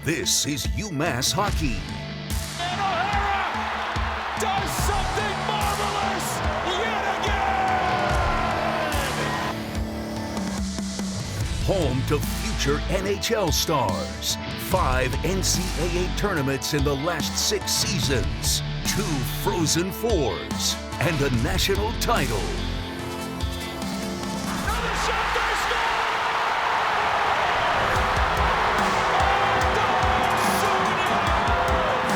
This is UMass Hockey. And O'Hara does something marvelous yet again! Home to future NHL stars. 5 NCAA tournaments in the last 6 seasons. 2 Frozen Fours. And a national title. Another shot, they score!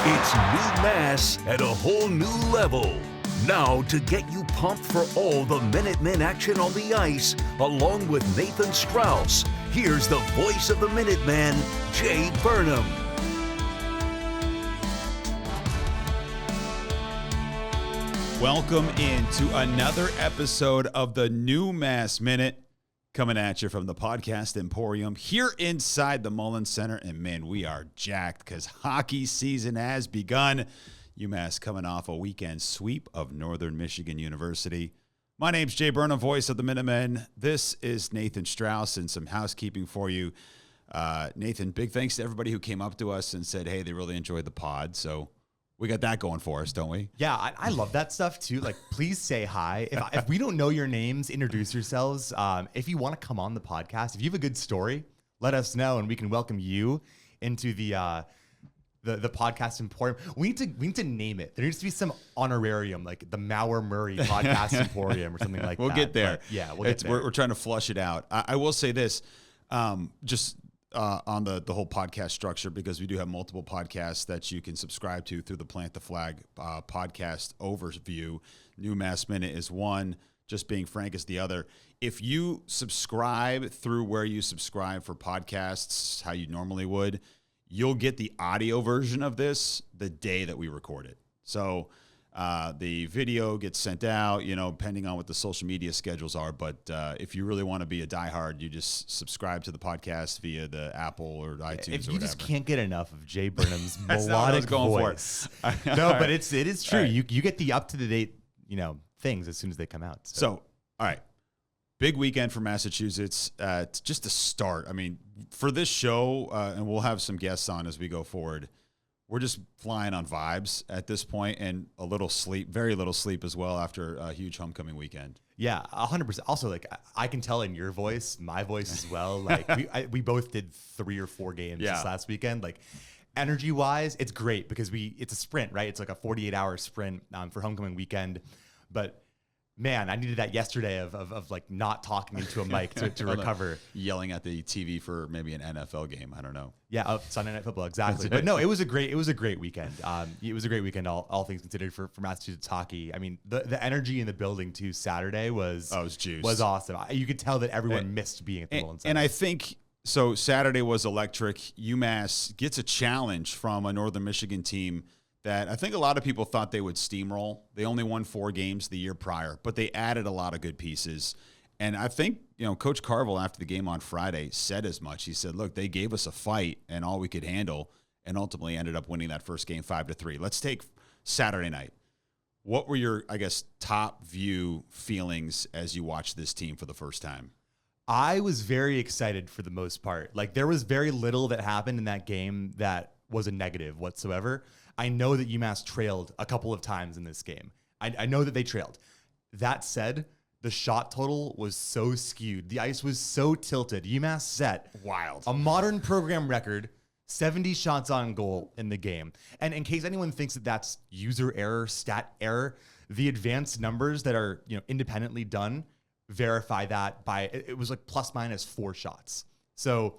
It's NewMass at a whole new level. Now to get you pumped for all the Minutemen action on the ice, along with Nathan Strauss, here's the voice of the Minutemen, Jay Burnham. Welcome into another episode of the NewMass Minute, coming at you from the podcast Emporium here inside the Mullins Center. And man, we are jacked because hockey season has begun. UMass coming off a weekend sweep of Northern Michigan University. My name's Jay Burnham, voice of the Minutemen. This is Nathan Strauss, and some housekeeping for you. Nathan, big thanks to everybody who came up to us and said, hey, they really enjoyed the pod. So we got that going for us, don't we? Yeah, I love that stuff too. Like, please say hi. If we don't know your names, introduce yourselves. If you want to come on the podcast, if you have a good story, let us know, and we can welcome you into the podcast Emporium. We need to name it. There needs to be some honorarium, like the Mauer Murray Podcast Emporium or something like that. We'll get there. But yeah, we'll get there. We're trying to flush it out. I will say this, just on the whole podcast structure, because we do have multiple podcasts that you can subscribe to through the Plant the Flag podcast overview. NewMass Minute is one. Just Being Frank is the other. If you subscribe through where you subscribe for podcasts, how you normally would, you'll get the audio version of this the day that we record it. So the video gets sent out, depending on what the social media schedules are. But if you really want to be a diehard, you just subscribe to the podcast via the Apple or iTunes if or you whatever. just can't get enough of Jay Burnham's That's not what I was melodic going voice. for. No, All but right. it is true. All right. You get the up to the date, things as soon as they come out. So, all right. Big weekend for Massachusetts. Just to start, I mean, for this show, and we'll have some guests on as we go forward, we're just flying on vibes at this point, and a little sleep, very little sleep as well after a huge homecoming weekend. Yeah, 100%. Also, like, I can tell in your voice, my voice as well. Like, we both did 3 or 4 games this last weekend. Like, energy-wise, it's great because it's a sprint, right? It's like a 48-hour sprint for homecoming weekend. But man, I needed that yesterday of like not talking into a mic to recover. Yelling at the TV for maybe an NFL game. I don't know. Yeah, Sunday Night Football, exactly. But no, it was a great weekend. It was a great weekend, all things considered, for Massachusetts hockey. I mean, the energy in the building too Saturday was juice. Was awesome. You could tell that everyone missed being at the Mullins Center. And I think so. Saturday was electric. UMass gets a challenge from a Northern Michigan team that I think a lot of people thought they would steamroll. They only won 4 games the year prior, but they added a lot of good pieces. And I think, Coach Carville, after the game on Friday, said as much. He said, look, they gave us a fight and all we could handle, and ultimately ended up winning that first game 5-3. Let's take Saturday night. What were your, top view feelings as you watched this team for the first time? I was very excited for the most part. Like, there was very little that happened in that game that was a negative whatsoever. I know that UMass trailed a couple of times in this game. I know that they trailed. That said, the shot total was so skewed. The ice was so tilted. UMass set a modern program record, 70 shots on goal in the game. And in case anyone thinks that that's user error, stat error, the advanced numbers that are independently done verify that by, it was like plus minus 4 shots. So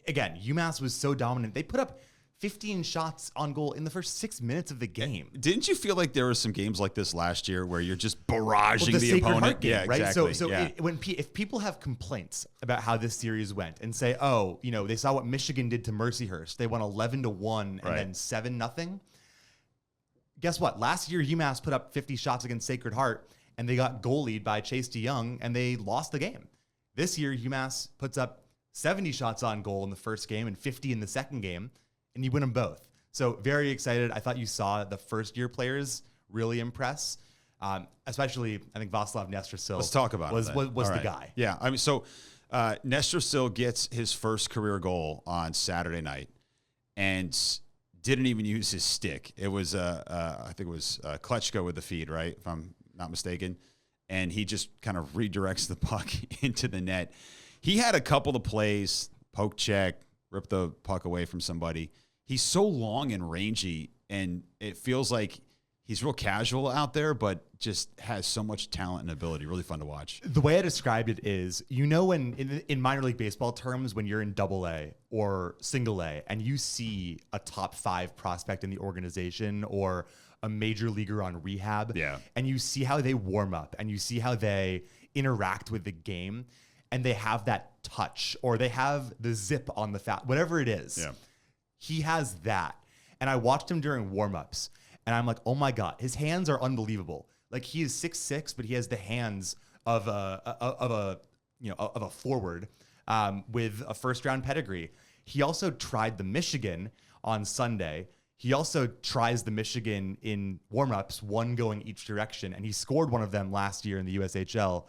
again, UMass was so dominant. They put up 15 shots on goal in the first 6 minutes of the game. Didn't you feel like there were some games like this last year where you're just barraging the Sacred opponent? Heart game, yeah, right? exactly. So yeah. If people have complaints about how this series went and say, oh, they saw what Michigan did to Mercyhurst. They won 11-1 and then 7-0. Guess what? Last year, UMass put up 50 shots against Sacred Heart, and they got goalied by Chase DeYoung, and they lost the game. This year, UMass puts up 70 shots on goal in the first game and 50 in the second game, and you win them both. So very excited. I thought you saw the first-year players really impress, especially, I think, Vaslav Nestrasil. Let's talk about was it. Was the guy. Yeah, I mean, so Nestrasil gets his first career goal on Saturday night, and didn't even use his stick. It was I think it was Klitschko with the feed, right? If I'm not mistaken. And he just kind of redirects the puck into the net. He had a couple of plays, poke check, rip the puck away from somebody. He's so long and rangy, and it feels like he's real casual out there, but just has so much talent and ability. Really fun to watch. The way I described it is, when in minor league baseball terms, when you're in Double-A or Single-A and you see a top 5 prospect in the organization or a major leaguer on rehab, and you see how they warm up and you see how they interact with the game, and they have that touch or they have the zip on the whatever it is. Yeah. He has that. And I watched him during warm-ups, and I'm like, oh my God, his hands are unbelievable. Like, he is 6'6", but he has the hands of a forward with a first-round pedigree. He also tried the Michigan on Sunday. He also tries the Michigan in warm-ups, one going each direction, and he scored one of them last year in the USHL.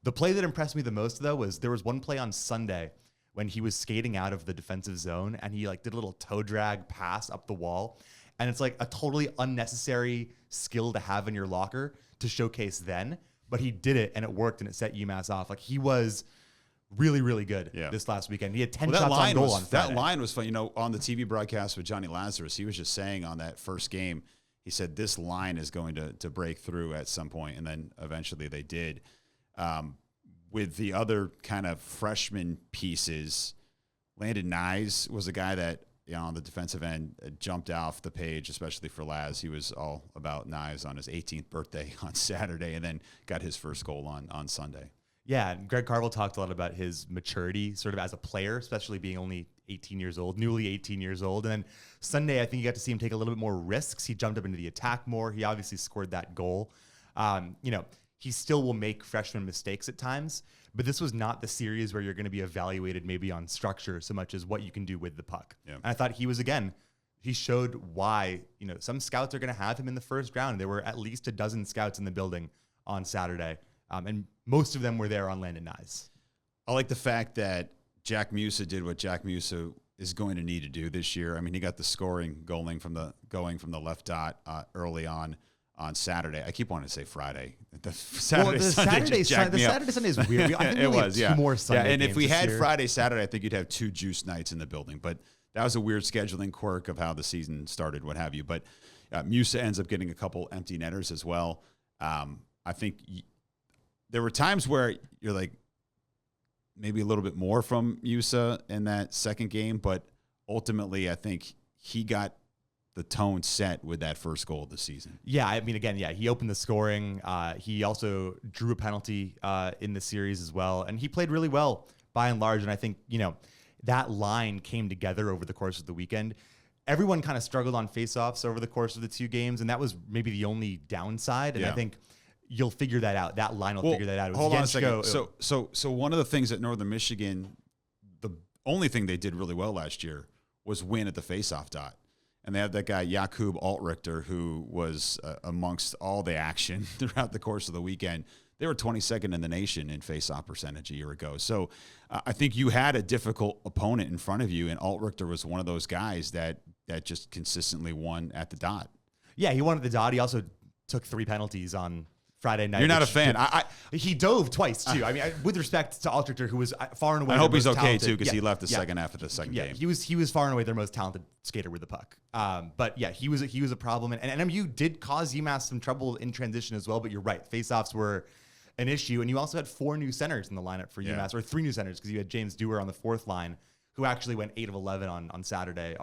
The play that impressed me the most, though, was there was one play on Sunday when he was skating out of the defensive zone, and he did a little toe drag pass up the wall. And it's like a totally unnecessary skill to have in your locker to showcase then, but he did it and it worked and it set UMass off. Like, he was really, really good this last weekend. He had 10 shots on goal on Friday. That line was fun. On the TV broadcast with Johnny Lazarus, he was just saying on that first game, he said this line is going to break through at some point, and then eventually they did. With the other kind of freshman pieces, Landon Nyes was a guy that, on the defensive end, jumped off the page, especially for Laz. He was all about Nyes on his 18th birthday on Saturday, and then got his first goal on Sunday. Yeah, and Greg Carvel talked a lot about his maturity sort of as a player, especially being only 18 years old, newly 18 years old. And then Sunday, I think you got to see him take a little bit more risks. He jumped up into the attack more. He obviously scored that goal. He still will make freshman mistakes at times, but this was not the series where you're going to be evaluated maybe on structure so much as what you can do with the puck. Yeah. And I thought he showed why, some scouts are going to have him in the first round. There were at least a dozen scouts in the building on Saturday, and most of them were there on Landon Nyes. I like the fact that Jack Musa did what Jack Musa is going to need to do this year. I mean, he got the scoring going from the left dot early on Saturday. I keep wanting to say Friday. The Saturday Sunday is weird. I think it was, two more Sunday and if we had year. Friday, Saturday, I think you'd have 2 juice nights in the building. But that was a weird scheduling quirk of how the season started, what have you. But Musa ends up getting a couple empty netters as well. I think there were times where you're like, maybe a little bit more from Musa in that second game, but ultimately I think he got the tone set with that first goal of the season. Yeah, I mean, again, he opened the scoring. He also drew a penalty in the series as well, and he played really well by and large. And I think, that line came together over the course of the weekend. Everyone kind of struggled on faceoffs over the course of the 2 games, and that was maybe the only downside. And I think you'll figure that out. That line will figure that out. Hold on a second. So one of the things at Northern Michigan, the only thing they did really well last year was win at the faceoff dot. And they had that guy, Jakub Altrichter, who was amongst all the action throughout the course of the weekend. They were 22nd in the nation in faceoff percentage a year ago. So I think you had a difficult opponent in front of you, and Altrichter was one of those guys that just consistently won at the dot. Yeah, he won at the dot. He also took 3 penalties on Friday night. You're not a fan. He dove twice too. I mean, with respect to Altrichter, who was far and away. I hope he's okay talented. too, because he left the second half of the second game. He was far and away their most talented skater with the puck. But yeah, he was a problem, and NMU did cause UMass some trouble in transition as well. But you're right, faceoffs were an issue, and you also had 4 new centers in the lineup for UMass, or 3 new centers, because you had James Dewar on the 4th line, who actually went 8 of 11 on Saturday.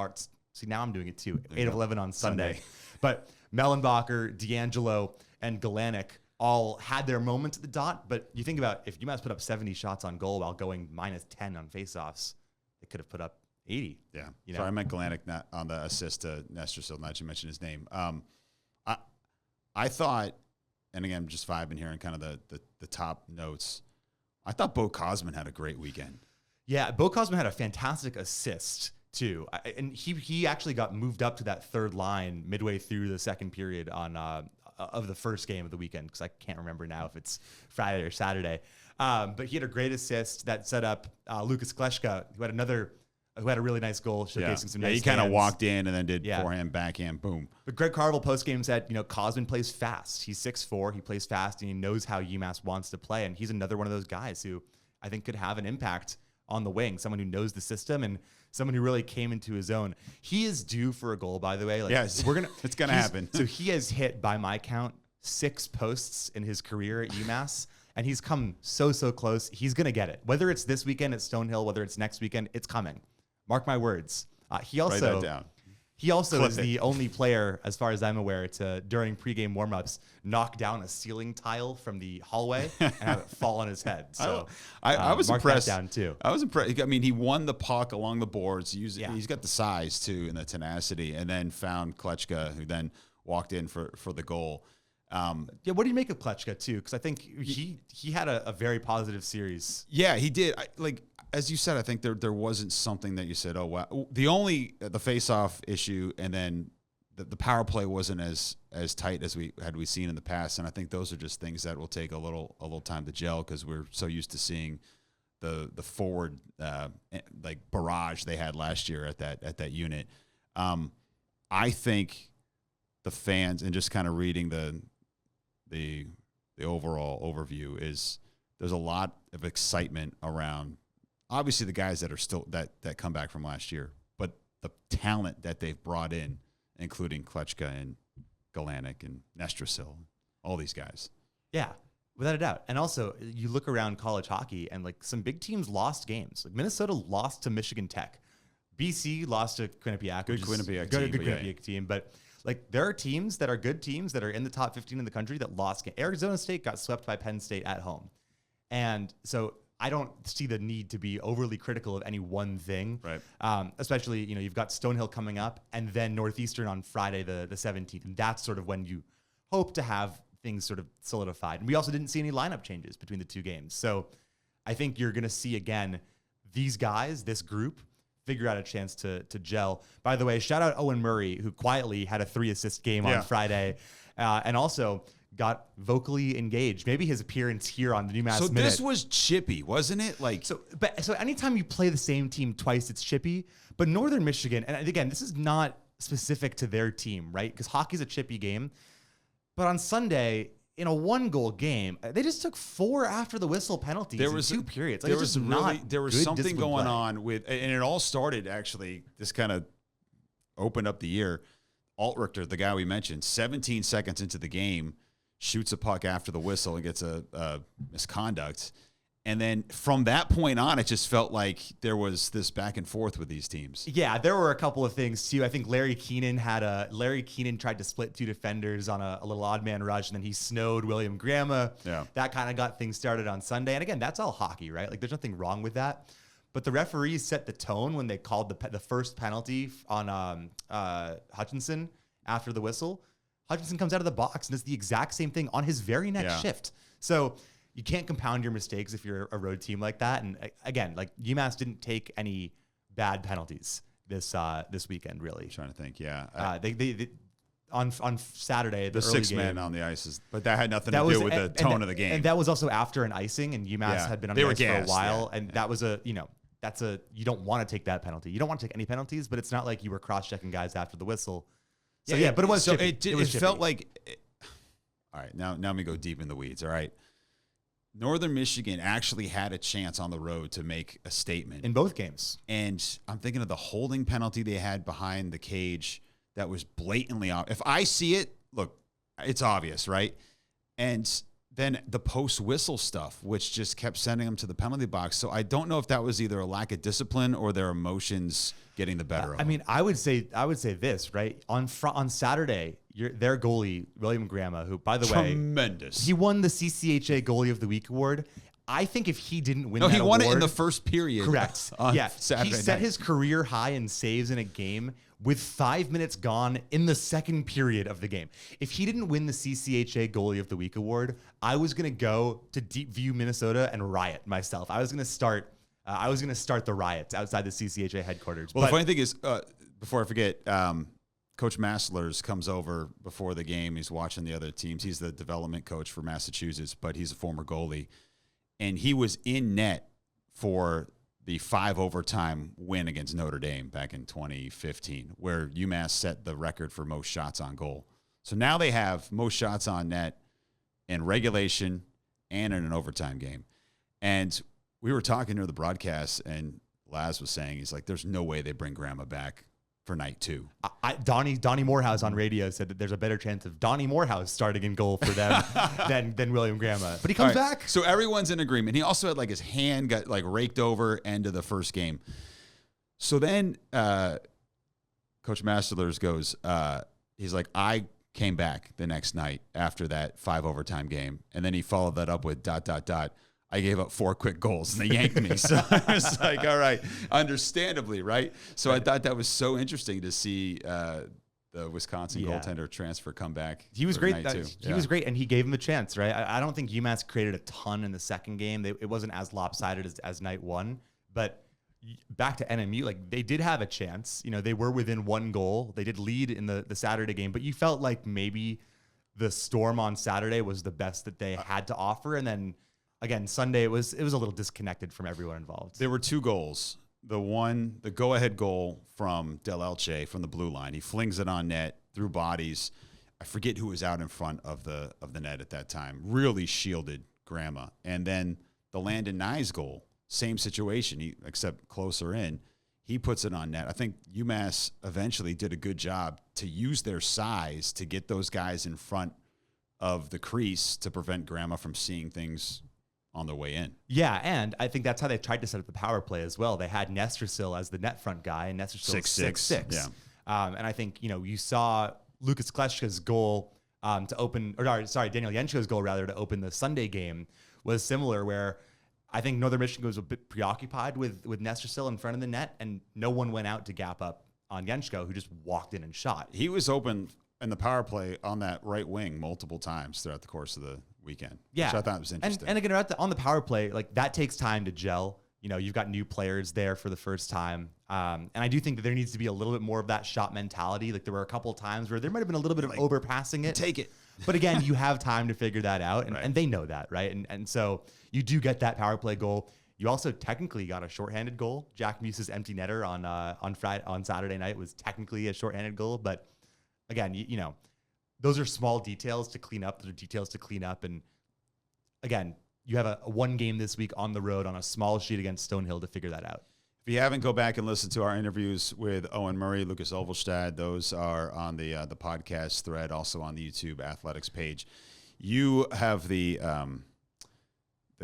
See, now I'm doing it too. 8 of 11 on Sunday. But Mellenbacher, D'Angelo, and Galanic all had their moments at the dot, but you think about if UMass put up 70 shots on goal while going -10 on faceoffs, they could have put up 80. Yeah. Sorry, I meant Galanic not on the assist to Nestor Silva. Not you mentioned his name. I thought, and again, I'm just vibing here and kind of the top notes. I thought Bo Cosman had a great weekend. Yeah, Bo Cosman had a fantastic assist too, and he actually got moved up to that 3rd line midway through the second period of the first game of the weekend, because I can't remember now if it's Friday or Saturday. But he had a great assist that set up Lucas Klitschko, who had another who had a really nice goal, showcasing some nice he kind of hands. walked in and then did forehand, backhand, boom. But Greg Carvel postgame said, Cosman plays fast. He's 6'4", he plays fast, and he knows how UMass wants to play. And he's another one of those guys who I think could have an impact on the wing, someone who knows the system and someone who really came into his own. He is due for a goal, by the way. Like, yes, it's gonna happen. So he has hit, by my count, 6 posts in his career at UMass, and he's come so close. He's gonna get it. Whether it's this weekend at Stonehill, whether it's next weekend, it's coming. Mark my words. He also Write that down. He also Clip is it. the only player, as far as I'm aware, to during pregame warmups knock down a ceiling tile from the hallway and have it fall on his head. So I was mark impressed. That down too. I was impressed. I mean, he won the puck along the boards. He's got the size too and the tenacity, and then found Klechka, who then walked in for the goal. What do you make of Klechka too? Because I think he had a very positive series. Yeah, he did. As you said, I think there wasn't something that you said, oh wow. The face-off issue, and then the power play wasn't as tight as we seen in the past. And I think those are just things that will take a little time to gel, because we're so used to seeing the forward like barrage they had last year at that unit. I think the fans, and just kind of reading the overall overview, is there's a lot of excitement around. Obviously, the guys that are still that come back from last year, but the talent that they've brought in, including Klechka and Galanic and Nestrasil, all these guys. Yeah, without a doubt. And also, you look around college hockey, and like some big teams lost games. Like Minnesota lost to Michigan Tech, BC lost to Quinnipiac. Good Quinnipiac team. Good team, Quinnipiac team, but. Like, there are teams that are good teams that are in the top 15 in the country that lost games. Arizona State got swept by Penn State at home. And so I don't see the need to be overly critical of any one thing. Right. Especially, you've got Stonehill coming up and then Northeastern on Friday the 17th. And that's sort of when you hope to have things sort of solidified. And we also didn't see any lineup changes between the two games. So I think you're going to see, again, these guys, this group, figure out a chance to gel. By the way, shout out Owen Murray, who quietly had a 3-assist game on Friday, and also got vocally engaged. Maybe his appearance here on the NewMass So Minute. this was chippy, wasn't it? So anytime you play the same team twice, it's chippy. But Northern Michigan, and again, this is not specific to their team, right? Because hockey's a chippy game. But on Sunday, in a 1-goal game, they just took 4 after the whistle penalties in 2 periods. Like, there was something going on with, and it all started actually. This kind of opened up the year. Altrichter, the guy we mentioned, 17 seconds into the game, shoots a puck after the whistle and gets a misconduct. And then from that point on, it just felt like there was this back and forth with these teams. Yeah, there were a couple of things too. I think Larry Keenan tried to split 2 defenders on a little odd man rush, and then he snowed William Grama. Yeah. That kind of got things started on Sunday. And again, that's all hockey, right? Like, there's nothing wrong with that. But the referees set the tone when they called the first penalty on Hutchinson after the whistle. Hutchinson comes out of the box and does the exact same thing on his very next shift. So you can't compound your mistakes if you're a road team like that. And again, like, UMass didn't take any bad penalties this weekend, really. I'm trying to think, they on Saturday, the early 6 game, men on the ice but that had nothing to do with the tone of the game. And that was also after an icing, and UMass had been on the ice for a while, and that was you don't want to take that penalty. You don't want to take any penalties, but it's not like you were cross-checking guys after the whistle. So but it was so chippy. it felt like. All right, now let me go deep in the weeds. All right. Northern Michigan actually had a chance on the road to make a statement in both games. And I'm thinking of the holding penalty they had behind the cage that was blatantly off. If I see it, look, it's obvious, right? And then the post-whistle stuff, which just kept sending them to the penalty box. So I don't know if that was either a lack of discipline or their emotions getting the better of them. I mean, I would say this, right? On Saturday, their goalie, William Grama, who, by the way, tremendous. He won the CCHA Goalie of the Week award. I think if he didn't win that he won award, it in the first period. Correct. Saturday he set night. his career high in saves in a game with 5 minutes gone in the second period of the game. If he didn't win the CCHA Goalie of the Week award, I was going to go to Deep View, Minnesota, and riot myself. I was going to start the riots outside the CCHA headquarters. Well, the funny thing is, before I forget, Coach Masslers comes over before the game. He's watching the other teams. He's the development coach for Massachusetts, but he's a former goalie. And he was in net for the 5 overtime win against Notre Dame back in 2015, where UMass set the record for most shots on goal. So now they have most shots on net in regulation and in an overtime game. And we were talking to the broadcast, and Laz was saying, he's like, there's no way they bring Grandma back for night 2. Donnie Morehouse on radio said that there's a better chance of Donnie Morehouse starting in goal for them than William Grandma. But he comes back. So everyone's in agreement. He also had like his hand got like raked over end of the first game. So then Coach Masterlers goes, he's like, I came back the next night after that 5 overtime game. And then he followed that up with ... I gave up 4 quick goals and they yanked me. So I was like, all right, understandably, right? So I thought that was so interesting to see the Wisconsin goaltender transfer come back. He was great. He was great, and he gave him a chance, right? I don't think UMass created a ton in the second game. It wasn't as lopsided as night 1, but back to NMU, like they did have a chance. You know, they were within 1 goal. They did lead in the Saturday game, but you felt like maybe the Storm on Saturday was the best that they had to offer, and then again, Sunday, it was a little disconnected from everyone involved. There were 2 goals. The go-ahead goal from Del Elche from the blue line. He flings it on net through bodies. I forget who was out in front of the net at that time. Really shielded Grandma. And then the Landon Nyes goal, same situation, except closer in. He puts it on net. I think UMass eventually did a good job to use their size to get those guys in front of the crease to prevent Grandma from seeing things on their way in. Yeah, and I think that's how they tried to set up the power play as well. They had Nestersil as the net front guy, and Nestersil 6'6". Yeah. And I think, you saw Lucas Kleschka's goal Daniel Yencho's goal rather to open the Sunday game was similar, where I think Northern Michigan was a bit preoccupied with Nestersil in front of the net, and no one went out to gap up on Yenchko, who just walked in and shot. He was open in the power play on that right wing multiple times throughout the course of the weekend. Yeah. Which I thought was interesting. And again, on the power play, like that takes time to gel. You've got new players there for the first time. And I do think that there needs to be a little bit more of that shot mentality. Like there were a couple of times where there might have been a little bit of overpassing it. Take it. But again, you have time to figure that out. And, Right. and they know that, right? And so you do get that power play goal. You also technically got a shorthanded goal. Jack Muse's empty netter on Saturday night was technically a shorthanded goal. But again, those are small details to clean up. Those are details to clean up. And again, you have a 1 game this week on the road on a small sheet against Stonehill to figure that out. If you haven't, go back and listen to our interviews with Owen Murray, Lucas Ovalstad. Those are on the podcast thread, also on the YouTube Athletics page. You have the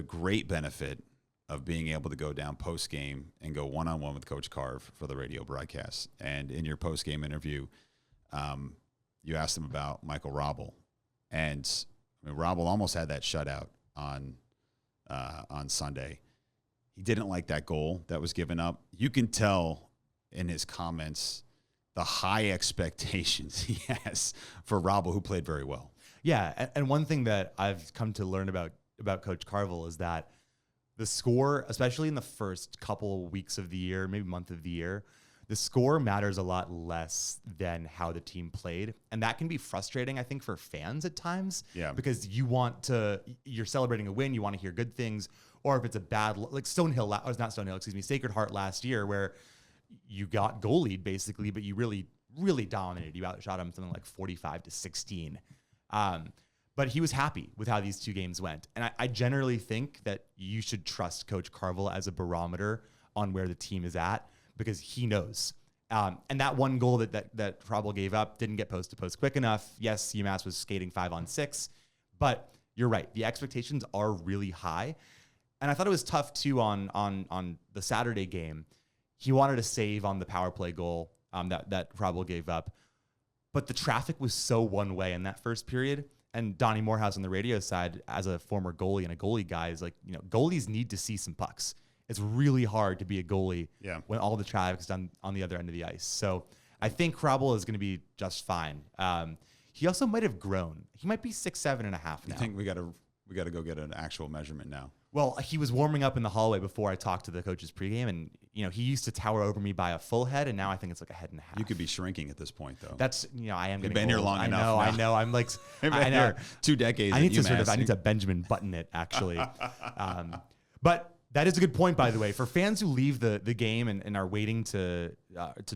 great benefit of being able to go down post-game and go one-on-one with Coach Carve for the radio broadcast. And in your post-game interview, you asked him about Michael Robel. And Robel almost had that shutout on Sunday. He didn't like that goal that was given up. You can tell in his comments the high expectations he has for Robel, who played very well. Yeah, and one thing that I've come to learn about Coach Carvel is that the score, especially in the first couple weeks of the year, maybe month of the year, the score matters a lot less than how the team played. And that can be frustrating, I think, for fans at times. Yeah. Because you're celebrating a win, you want to hear good things. Or if it's a bad, like Sacred Heart last year, where you got goalied basically, but you really, really dominated. You outshot him something like 45-16. But he was happy with how these 2 games went. And I generally think that you should trust Coach Carvel as a barometer on where the team is at, because he knows. And that 1 goal that Carvel gave up didn't get post to post quick enough. Yes, UMass was skating 5-on-6, but you're right. The expectations are really high. And I thought it was tough too on the Saturday game. He wanted to save on the power play goal that Carvel gave up. But the traffic was so one way in that first period. And Donnie Morehouse on the radio side, as a former goalie and a goalie guy, is like, goalies need to see some pucks. It's really hard to be a goalie when all the traffic's done on the other end of the ice. So I think Carvel is going to be just fine. He also might have grown. He might be 6'7.5" now. I think we got to go get an actual measurement now. Well, he was warming up in the hallway before I talked to the coaches pregame, and he used to tower over me by a full head, and now I think it's like a head and a half. You could be shrinking at this point, though. That's I am. You've been here long enough. I know. I'm like, I know. Here 2 decades. I need to Benjamin Button it actually. But That is a good point, by the way. For fans who leave the game and are waiting to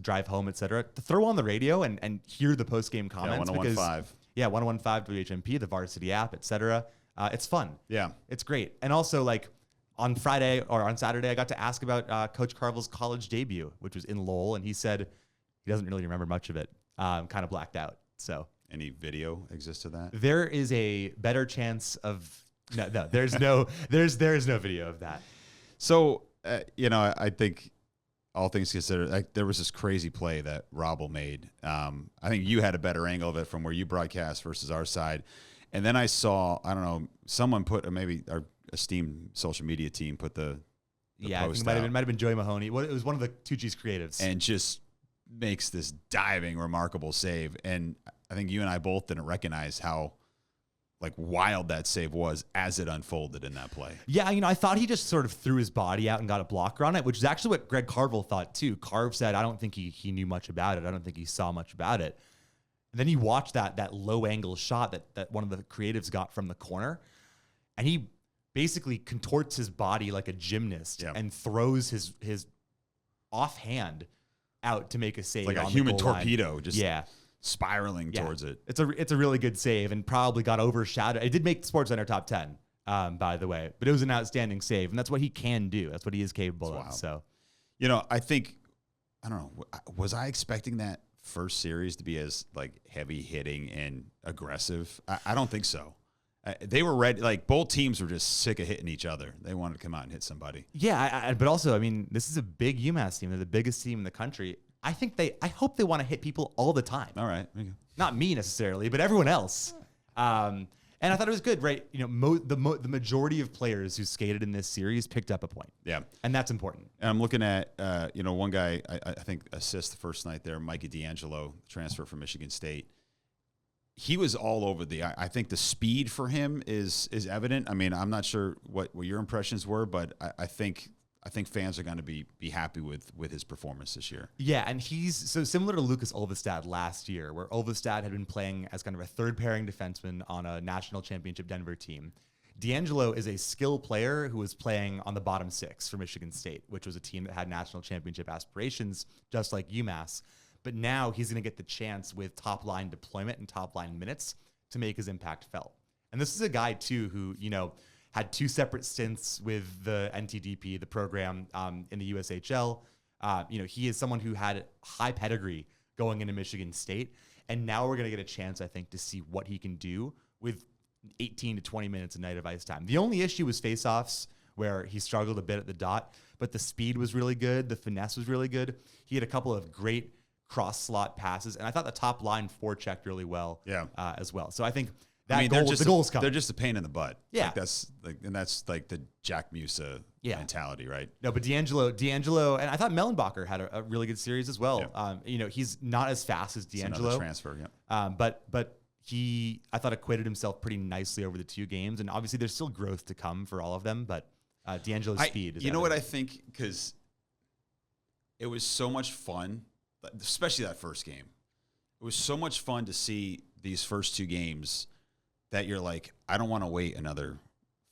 drive home, etc., to throw on the radio and hear the post-game comments. Yeah, 1015. Yeah, 1015 WHMP, the Varsity app, etc. It's fun. Yeah. It's great. And also, like, on Friday or on Saturday, I got to ask about Coach Carvel's college debut, which was in Lowell, and he said he doesn't really remember much of it. Kind of blacked out. So, any video exists of that? There is a better chance of no. There's no video of that. So, I think all things considered, like, there was this crazy play that Robble made. I think you had a better angle of it from where you broadcast versus our side. And then I saw, I don't know, someone put, or maybe our esteemed social media team put the yeah, post I think it might have been Joey Mahoney. It was one of the 2G's creatives. And just makes this diving, remarkable save. And I think you and I both didn't recognize how like wild that save was as it unfolded in that play. Yeah, I thought he just sort of threw his body out and got a blocker on it, which is actually what Greg Carvel thought too. Carv said, I don't think he knew much about it. I don't think he saw much about it. And then he watched that low angle shot that one of the creatives got from the corner, and he basically contorts his body like a gymnast and throws his offhand out to make a save. It's like a human torpedo, just spiraling towards it. It's a really good save and probably got overshadowed. It did make the SportsCenter top 10, by the way, but it was an outstanding save, and that's what he can do. That's what he is capable of. So, I think, I don't know, was I expecting that first series to be as like heavy hitting and aggressive? I don't think so. They were ready. Like, both teams were just sick of hitting each other. They wanted to come out and hit somebody. Yeah, but also, this is a big UMass team. They're the biggest team in the country. I hope they want to hit people all the time. All right. Not me necessarily, but everyone else. And I thought it was good, right? The majority of players who skated in this series picked up a point. Yeah. And that's important. And I'm looking at, one guy, I think assist the first night there, Mikey D'Angelo, transfer from Michigan State. He was all over I think the speed for him is evident. I'm not sure what your impressions were, but I think fans are going to be happy with his performance this year. Yeah, and he's so similar to Lucas Olvestad last year, where Olvestad had been playing as kind of a third pairing defenseman on a national championship Denver team. D'Angelo is a skill player who was playing on the bottom six for Michigan State, which was a team that had national championship aspirations, just like UMass. But now he's going to get the chance with top-line deployment and top-line minutes to make his impact felt. And this is a guy, too, who, had two separate stints with the NTDP, the program in the USHL. He is someone who had high pedigree going into Michigan State. And now we're going to get a chance, I think, to see what he can do with 18 to 20 minutes a night of ice time. The only issue was faceoffs, where he struggled a bit at the dot, but the speed was really good. The finesse was really good. He had a couple of great cross-slot passes, and I thought the top line forechecked really well as well. So I think the goals come. They're just a pain in the butt. Yeah. That's the Jack Musa mentality, right? No, but D'Angelo, and I thought Mellenbacher had a really good series as well. Yeah. He's not as fast as D'Angelo. Transfer, but he, I thought, acquitted himself pretty nicely over the two games, and obviously there's still growth to come for all of them, but D'Angelo's speed is what I think, because it was so much fun, especially that first game. It was so much fun to see these first two games that you're like, I don't want to wait another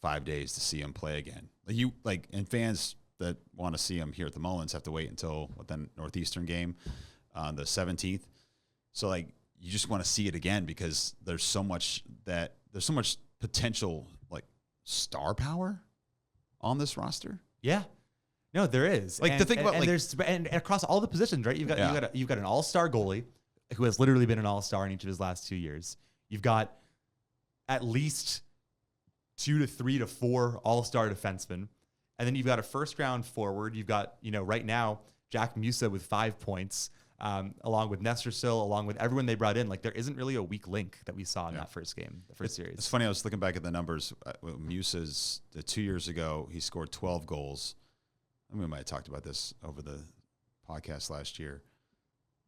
5 days to see him play again. And fans that want to see him here at the Mullins have to wait until the Northeastern game on the 17th. So you just want to see it again, because there's so much potential star power on this roster. Yeah. No, there is. To think about, there's across all the positions, right? You've got an all-star goalie who has literally been an all-star in each of his last 2 years. You've got at least 2 to 3 to 4 all-star defensemen, and then you've got a first-round forward. You've got right now Jack Musa with 5 points, along with Nestor Sill, along with everyone they brought in. There isn't really a weak link that we saw in that first game, the first series. It's funny. I was looking back at the numbers. Musa's 2 years ago, he scored 12 goals. We might have talked about this over the podcast last year.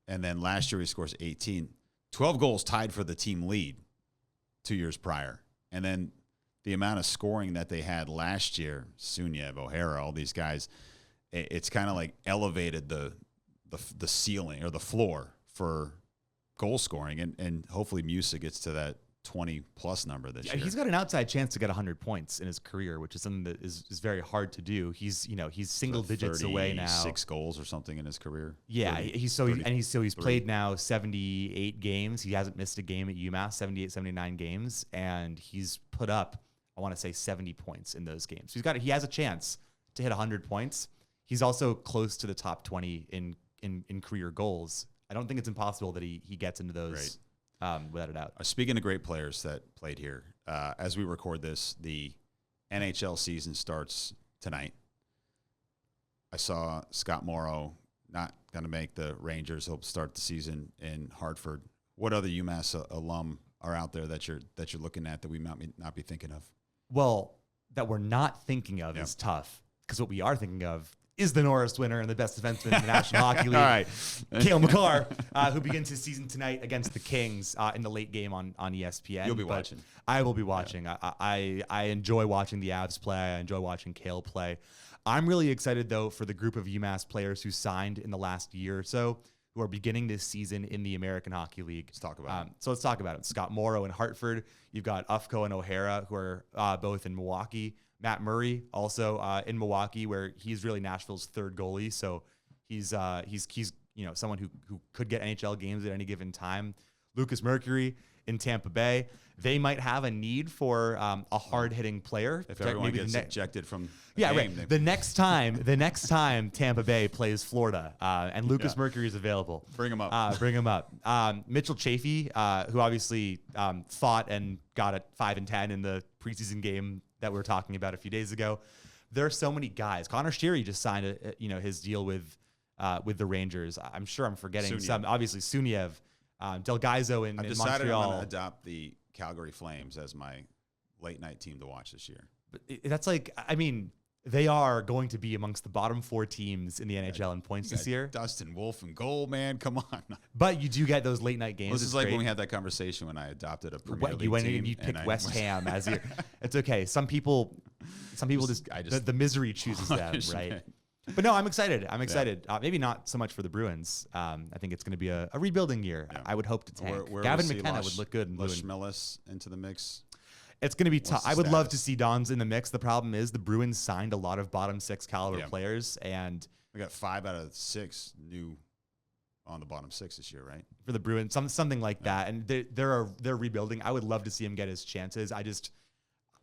And then last year he scores 18. 12 goals tied for the team lead 2 years prior. And then the amount of scoring that they had last year, Suniev, O'Hara, all these guys, it's kind of elevated the ceiling or the floor for goal scoring. And hopefully Musa gets to 20-plus number this year. He's got an outside chance to get 100 points in his career, which is something that is very hard to do. He's single digits away now. 6 goals or something in his career. Yeah, he's played now 78 games. He hasn't missed a game at UMass, 78, 79 games, and he's put up, I want to say, 70 points in those games. So he has a chance to hit 100 points. He's also close to the top 20 in career goals. I don't think it's impossible that he gets into those. Right. Without a doubt. Speaking of great players that played here, as we record this, the NHL season starts tonight. I saw Scott Morrow not going to make the Rangers. He'll start the season in Hartford. What other UMass alum are out there that you're looking at that we might not be thinking of? Well, that we're not thinking of is tough, because what we are thinking of is the Norris winner and the best defenseman in the National Hockey League, All right. Cale Makar, who begins his season tonight against the Kings in the late game on ESPN. You'll be watching. I will be watching. Yeah. I enjoy watching the Avs play. I enjoy watching Cale play. I'm really excited, though, for the group of UMass players who signed in the last year or so, who are beginning this season in the American Hockey League. Let's talk about it. So let's talk about it. Scott Morrow in Hartford. You've got Ufko and O'Hara, who are both in Milwaukee. Matt Murray also in Milwaukee, where he's really Nashville's third goalie. So he's someone who could get NHL games at any given time. Lucas Mercury in Tampa Bay. They might have a need for a hard-hitting player. If everyone gets ejected from the game. Right. The next time Tampa Bay plays Florida and Lucas Mercury is available. Bring him up. Bring him up. Mitchell Chafee, who obviously fought and got a 5-10 in the preseason game that we were talking about a few days ago. There are so many guys. Connor Sheary just signed his deal with the Rangers. I'm sure I'm forgetting some. Obviously, Suniev, Delgaizo in Montreal. I've decided I'm going to adopt the Calgary Flames as my late night team to watch this year. But that's they are going to be amongst the bottom 4 teams in the NHL in points this year. Dustin Wolf in goal, man. Come on. But you do get those late night games. Well, this is like when we had that conversation when I adopted a Premier League you went team. and you picked West Ham as your. It's okay. Some people the misery chooses them, right? But no, I'm excited. Maybe not so much for the Bruins. I think it's going to be a rebuilding year. Yeah. I would hope to tank. Gavin McKenna would look good in blue. Schmillis into the mix. It's going to be tough. I would love to see Dons in the mix. The problem is the Bruins signed a lot of bottom 6 caliber players, and we got 5 out of 6 new on the bottom 6 this year, right? For the Bruins, something like that. And they're rebuilding. I would love to see him get his chances. I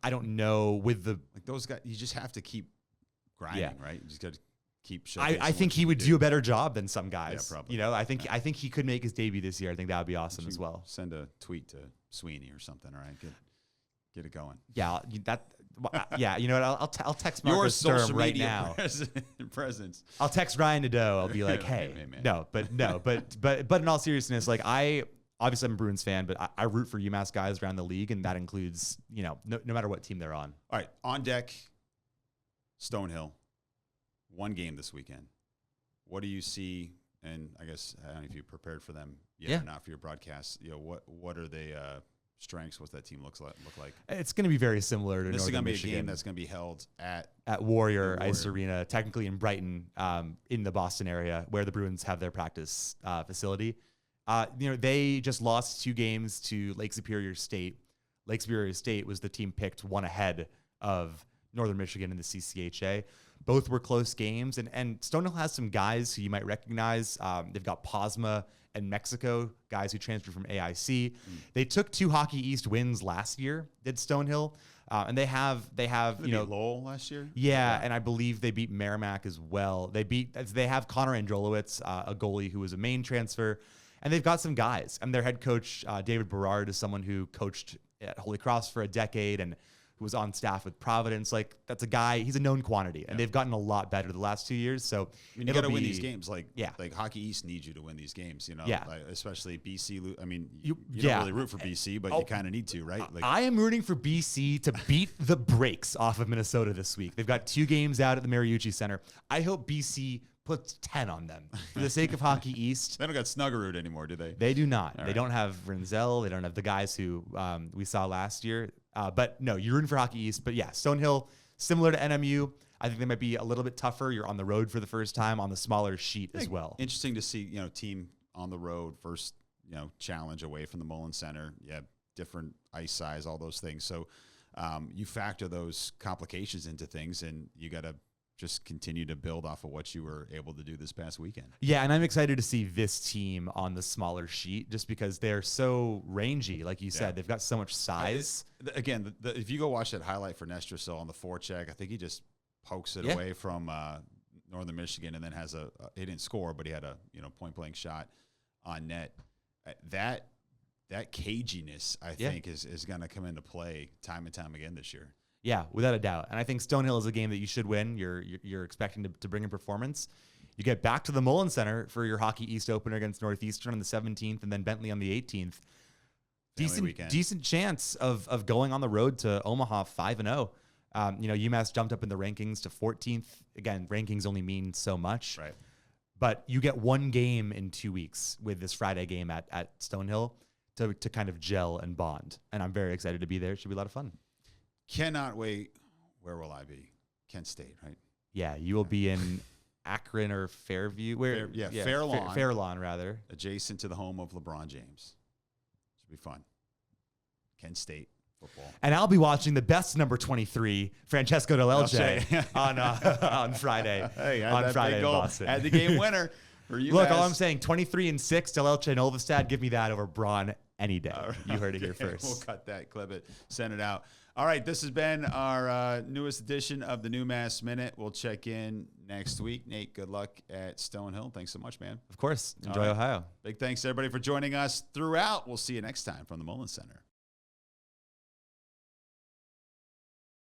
don't know with those guys. You just have to keep grinding, right? You just got to keep showing. I think he would do a better job than some guys. Yeah, probably. I think he could make his debut this year. I think that would be awesome as well. Send a tweet to Sweeney or something. All right, get it going. Yeah, you know what? I'll text Marcus Sturm right now. Presence. I'll text Ryan Nadeau. I'll be like, hey, but in all seriousness, obviously I'm a Bruins fan, but I root for UMass guys around the league, and that includes no matter what team they're on. All right, on deck, Stonehill. 1 game this weekend. What do you see? And I guess I don't know if you prepared for them yet or not for your broadcast. What are they? Strengths? What's that team look like? It's going to be very similar to This Northern is going to be Michigan. a game that's going to be held at Warrior Ice Arena, technically in Brighton, in the Boston area, where the Bruins have their practice facility. They just lost 2 games to Lake Superior State. Lake Superior State was the team picked 1 ahead of Northern Michigan in the CCHA. Both were close games, and Stonehill has some guys who you might recognize. They've got Posma and Mexico, guys who transferred from AIC. They took 2 Hockey East wins last year, did Stonehill, and they have beat Lowell last year. Yeah, and I believe they beat Merrimack as well. They have Connor Androlowitz, a goalie who was a Maine transfer, and they've got some guys. And their head coach David Berard is someone who coached at Holy Cross for a decade and who was on staff with Providence. That's a guy, he's a known quantity, and they've gotten a lot better the last 2 years. So you got to win these games. Like Hockey East needs you to win these games, especially BC. I mean, you don't really root for BC, but you kind of need to, right? I am rooting for BC to beat the brakes off of Minnesota this week. They've got 2 games out at the Mariucci Center. I hope BC puts 10 on them for the sake of Hockey East. They don't got Snuggerud anymore, do they? They do not. They don't have Renzel. They don't have the guys who we saw last year. But no, you're rooting for Hockey East. But yeah, Stonehill, similar to NMU. I think they might be a little bit tougher. You're on the road for the first time on the smaller sheet as well. Interesting to see, team on the road, first, challenge away from the Mullins Center. Yeah, different ice size, all those things. So you factor those complications into things, and you got to just continue to build off of what you were able to do this past weekend. Yeah, and I'm excited to see this team on the smaller sheet just because they're so rangy. Like you said, they've got so much size. Again, if you go watch that highlight for Nestrasil on the forecheck, I think he just pokes it away from Northern Michigan, and then has he didn't score, but he had a point-blank shot on net. That caginess, I think, is going to come into play time and time again this year. Yeah, without a doubt. And I think Stonehill is a game that you should win. You're expecting to bring a performance. You get back to the Mullins Center for your Hockey East opener against Northeastern on the 17th, and then Bentley on the 18th. Decent chance of going on the road to Omaha 5-0. UMass jumped up in the rankings to 14th. Again, rankings only mean so much. Right. But you get one game in 2 weeks with this Friday game at Stonehill to kind of gel and bond. And I'm very excited to be there. It should be a lot of fun. Cannot wait. Where will I be? Kent State, right? Yeah, you will be in Akron or Fairview. Fair Lawn. Fair Lawn, rather. Adjacent to the home of LeBron James. Should be fun. Kent State football. And I'll be watching the best number 23, Francesco Delelce, on Friday. Hey, on Friday in Boston. Had the game winner for you. Look, all I'm saying, 23-6, Delelce and Olvestad, give me that over Braun any day. You heard it here first. We'll cut that, clip it, send it out. All right, this has been our newest edition of the NewMass Minute. We'll check in next week. Nate, good luck at Stonehill. Thanks so much, man. Of course. Enjoy Ohio. Big thanks to everybody for joining us throughout. We'll see you next time from the Mullins Center.